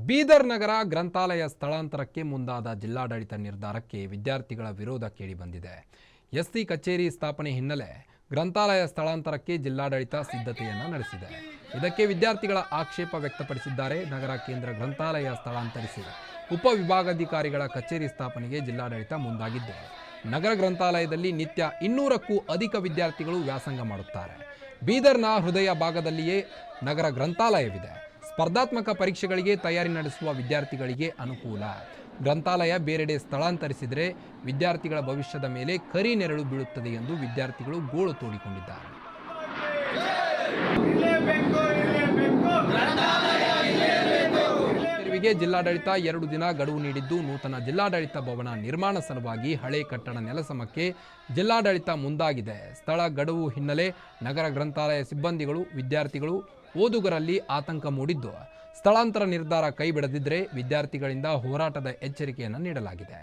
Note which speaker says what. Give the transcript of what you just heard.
Speaker 1: ಬೀದರ್ ನಗರ ಗ್ರಂಥಾಲಯ ಸ್ಥಳಾಂತರಕ್ಕೆ ಮುಂದಾದ ಜಿಲ್ಲಾಡಳಿತ ನಿರ್ಧಾರಕ್ಕೆ ವಿದ್ಯಾರ್ಥಿಗಳ ವಿರೋಧ ಕೇಳಿಬಂದಿದೆ. ಎಸ್ಸಿ ಕಚೇರಿ ಸ್ಥಾಪನೆ ಹಿನ್ನೆಲೆ ಗ್ರಂಥಾಲಯ ಸ್ಥಳಾಂತರಕ್ಕೆ ಜಿಲ್ಲಾಡಳಿತ ಸಿದ್ಧತೆಯನ್ನು ನಡೆಸಿದೆ. ಇದಕ್ಕೆ ವಿದ್ಯಾರ್ಥಿಗಳ ಆಕ್ಷೇಪ ವ್ಯಕ್ತಪಡಿಸಿದ್ದಾರೆ. ನಗರ ಕೇಂದ್ರ ಗ್ರಂಥಾಲಯ ಸ್ಥಳಾಂತರಿಸಿ ಉಪವಿಭಾಗಾಧಿಕಾರಿಗಳ ಕಚೇರಿ ಸ್ಥಾಪನೆಗೆ ಜಿಲ್ಲಾಡಳಿತ ಮುಂದಾಗಿದ್ದು, ನಗರ ಗ್ರಂಥಾಲಯದಲ್ಲಿ ನಿತ್ಯ 200ಕ್ಕೂ ಅಧಿಕ ವಿದ್ಯಾರ್ಥಿಗಳು ವ್ಯಾಸಂಗ ಮಾಡುತ್ತಾರೆ. ಬೀದರ್ನ ಹೃದಯ ಭಾಗದಲ್ಲಿಯೇ ನಗರ ಗ್ರಂಥಾಲಯವಿದೆ. ಸ್ಪರ್ಧಾತ್ಮಕ ಪರೀಕ್ಷೆಗಳಿಗೆ ತಯಾರಿ ನಡೆಸುವ ವಿದ್ಯಾರ್ಥಿಗಳಿಗೆ ಅನುಕೂಲ. ಗ್ರಂಥಾಲಯ ಬೇರೆಡೆ ಸ್ಥಳಾಂತರಿಸಿದರೆ ವಿದ್ಯಾರ್ಥಿಗಳ ಭವಿಷ್ಯದ ಮೇಲೆ ಕರಿ ನೆರಳು ಬೀಳುತ್ತದೆ ಎಂದು ವಿದ್ಯಾರ್ಥಿಗಳು ಗೋಳು ತೋಡಿಕೊಂಡಿದ್ದಾರೆ. ತೆರವಿಗೆ ಜಿಲ್ಲಾಡಳಿತ 2 ದಿನ ಗಡುವು ನೀಡಿದ್ದು, ನೂತನ ಜಿಲ್ಲಾಡಳಿತ ಭವನ ನಿರ್ಮಾಣ ಸಲುವಾಗಿ ಹಳೆ ಕಟ್ಟಡ ನೆಲಸಮಕ್ಕೆ ಜಿಲ್ಲಾಡಳಿತ ಮುಂದಾಗಿದೆ. ಸ್ಥಳ ಗಡುವು ಹಿನ್ನೆಲೆ ನಗರ ಗ್ರಂಥಾಲಯ ಸಿಬ್ಬಂದಿಗಳು, ವಿದ್ಯಾರ್ಥಿಗಳು, ಓದುಗರಲ್ಲಿ ಆತಂಕ ಮೂಡಿದ್ದು, ಸ್ಥಳಾಂತರ ನಿರ್ಧಾರ ಕೈಬಿಡದಿದ್ದರೆ ವಿದ್ಯಾರ್ಥಿಗಳಿಂದ ಹೋರಾಟದ ಎಚ್ಚರಿಕೆಯನ್ನು ನೀಡಲಾಗಿದೆ.